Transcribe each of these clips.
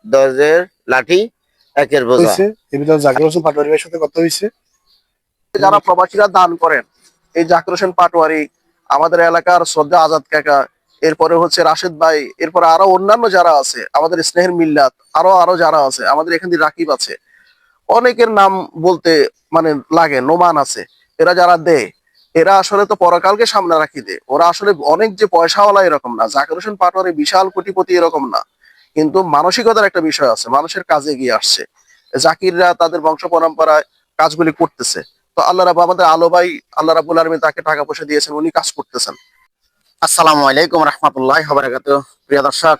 10-এর লাঠি, 1-এর বোঝা। এই ভিতরে জাকির হোসেন পাটোয়ারি ভাইয়ের সাথে কথা হয়েছে। যারা প্রবাসীরা দান করেন, এই জাকির হোসেন পাটোয়ারি, আমাদের এলাকার শ্রদ্ধা আজাদ কাকা, এরপরে হচ্ছে রাশেদ ভাই, এরপরে আরো অন্যান্য যারা আছে, আমাদের স্নেহের মিল্লাত, আরো আরো যারা আছে, আমাদের এখান থেকে রাকিব আছে, অনেকের নাম বলতে মানে লাগে, নোমান আছে, এরা যারা দেয়, এরা আসলে তো পরকালকে সামনে রাখি দেয়। ওরা আসলে অনেক যে পয়সাওয়ালা এরকম না, জাকির হোসেন পাটোয়ারি বিশাল কোটিপতি এরকম না, কিন্তু মানসিকতার একটা বিষয় আছে, মানুষের কাজে এগিয়ে আসছে। জাকিররা তাদের বংশ পরম্পরায় কাজগুলি করতেছে। তো আল্লাহ রাব্বুল, আমাদের আলো ভাই, আল্লাহ রাব্বুল আলামিন তাকে টাকা পয়সা দিয়েছেন, উনি কাজ করতেছেন। আসসালামু আলাইকুম রাহমাতুল্লাহি ওয়া বারাকাতুহু। প্রিয় দর্শক,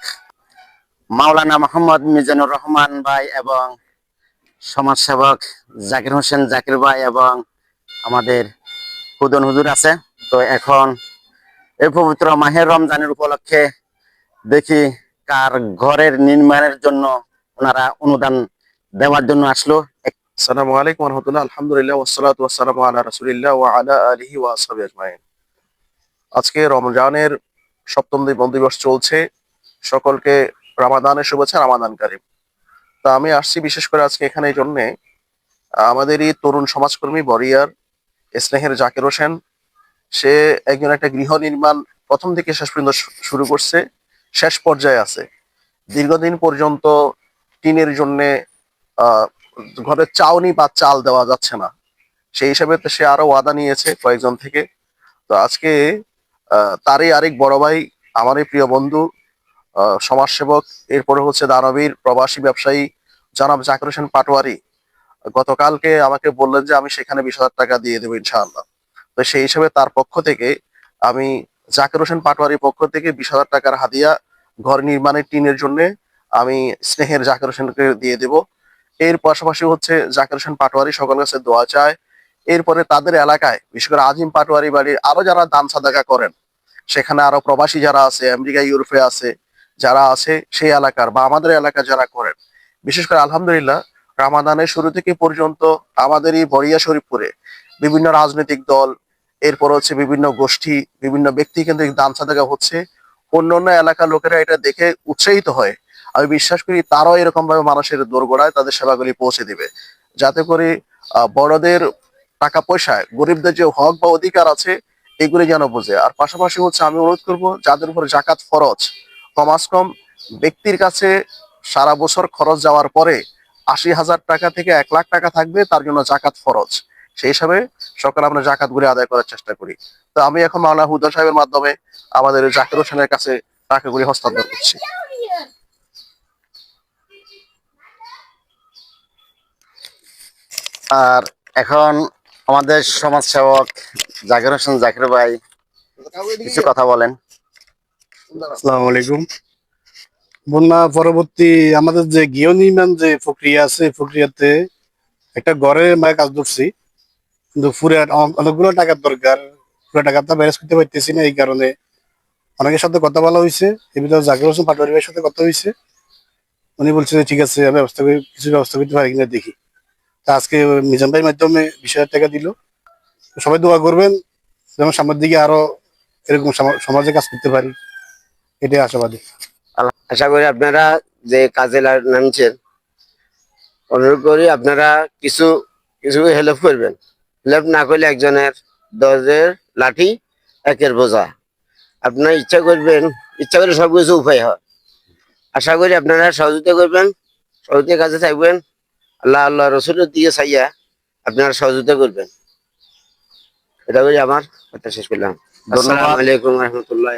মাওলানা মোহাম্মদ মিজানুর রহমান ভাই এবং সমাজসেবক জাকির হোসেন জাকির ভাই এবং আমাদের হুদন হুজুর আছে। তো এখন এই পবিত্র মাহের রমজানের উপলক্ষে দেখি কার ঘরের নির্মাণের জন্য ওনারা অনুদান দেওয়ার জন্য আসলো। আসসালামু আলাইকুম ওয়া রাহমাতুল্লাহ, আলহামদুলিল্লাহ, ওয়াসসালাতু ওয়াসসালামু আলা রাসূলিল্লাহ ওয়া আলা আলিহি ওয়া আসহাবিহি আজমাইন। আজকে রমজানের সপ্তম দিবস চলছে। সকলকে রমাদানের শুভেচ্ছা, রমাদান কারীম। তো আমি আসছি বিশেষ করে আজকে এখানে এই জন্যে, আমাদেরই তরুণ সমাজকর্মী বরিয়ার স্নেহের জাকির হোসেন, সে একজন একটা গৃহ নির্মাণ প্রথম থেকে শেষ পর্যন্ত শুরু করছে, শেষ পর্যায়ে আছে। দীর্ঘদিন পর্যন্ত টিনের জন্যে আহ ঘরের চাউনি বা চাল দেওয়া যাচ্ছে না, সেই হিসাবে তো সে আরো ওয়াদা নিয়েছে কয়েকজন থেকে। তো আজকে তারই আরেক বড় ভাই, আমারই প্রিয় বন্ধু, সমাজসেবক, এরপরে হচ্ছে দানবীর প্রবাসী ব্যবসায়ী জনাব জাকির হোসেন পাটোয়ারি, গতকালকে আমাকে বললেন যে আমি সেখানে 20,000 টাকা দিয়ে দেবো ইনশাআল্লাহ। তো সেই হিসেবে তার পক্ষ থেকে আমি, জাকির হোসেন পাটোয়ারির পক্ষ থেকে 20,000 টাকার হাদিয়া ঘর নির্মাণের টিনের জন্য আমি স্নেহের জাকির হোসেনকে দিয়ে দেব। এর পাশাপাশি হচ্ছে জাকির হোসেন পাটোয়ারি সকলের কাছে দোয়া চায়। এরপরে তাদের এলাকায় বিশেষ করে আজিম পাটোয়ারি বাড়ির আরো যারা দান সাদাকা করেন, সেখানে আরো প্রবাসী যারা আছে, আমেরিকা ইউরোপে আছে, যারা আছে সেই এলাকার বা আমাদের এলাকা যারা করেন, বিশেষ করে আলহামদুলিল্লাহ রামাদানের শুরু থেকে পর্যন্ত আমাদের এই বড়িয়া শরীফপুরে বিভিন্ন রাজনৈতিক দল, এরপর হচ্ছে বিভিন্ন গোষ্ঠী, বিভিন্ন ব্যক্তি কেন্দ্রিক দান সাদাকা হচ্ছে। অন্য অন্য এলাকার লোকেরা এটা দেখে উৎসাহিত হয়। আমি বিশ্বাস করি তারাও এরকম ভাবে মানুষের দোরগোড়ায় তাদের সেবাগুলি পৌঁছে দিবে, যাতে করে বড়দের টাকা পয়সায় গরিবদের যে হক বা অধিকার আছে এগুলি যেন বোঝে। আর পাশাপাশি হচ্ছে আমি অনুরোধ করব, যাদের উপরে জাকাত ফরজ, কমাস কম ব্যক্তির কাছে সারা বছর খরচ যাওয়ার পরে 80,000 টাকা থেকে 1 লাখ টাকা থাকবে, তার জন্য জাকাত ফরজ। সেই হিসাবে সকালে আমরা জাকাত গুলি আদায় করার চেষ্টা করি। তো আমি এখন মাওলানা হুদা সাহেবের মাধ্যমে আমাদের জাকির হোসেনের কাছে টাকাগুলি হস্তান্তর করছি। আর এখন আমাদের সমাজসেবক জাকির হোসেন জাকির ভাই কিছু কথা বলেন। আসসালামু আলাইকুম। বন্যা পরবর্তী আমাদের যে গৃহ নির্মাণ যে প্রক্রিয়া আছে, প্রক্রিয়াতে একটা ঘরে মানে কাজ ধরছি, কিন্তু পুরো অনেকগুলো টাকার দরকার, পুরো টাকাটা ম্যানেজ করতে পারতেছি না। এই কারণে অনেকের সাথে কথা বলা হয়েছে। এর ভিতরে জাকির হোসেন পাটোয়ারি ভাইয়ের সাথে কথা হয়েছে। উনি বলছে যে ঠিক আছে, আমি ব্যবস্থা করি, কিছু ব্যবস্থা করতে পারি কিনা দেখি। তা আজকে মিজান ভাইয়ের মাধ্যমে 20,000 টাকা দিল। সবাই দোয়া করবেন যেন সামনের দিকে আরো এরকম সমাজে কাজ করতে পারি, এটাই আশাবাদী। আশা করি আপনারা যে কাজে নামছেন, অনুরোধ করি আপনারা কিছু কিছু হেল্প করবেন। হেল্প না করলে একজনের 10-এর লাঠি, 1-এর বোঝা। আপনারা ইচ্ছা করবেন, ইচ্ছা করে সবকিছু উপায় হয়। আশা করি আপনারা সহযোগিতা করবেন, সহযোগিতার কাজে থাকবেন। আল্লাহ আল্লাহ রসুলের দিকে চাইয়া আপনারা সহযোগিতা করবেন। এটা করি আমার কথা শেষ করলাম। আসসালামু ধন্যবাদ। আলাইকুম রহমতুল্লাহ।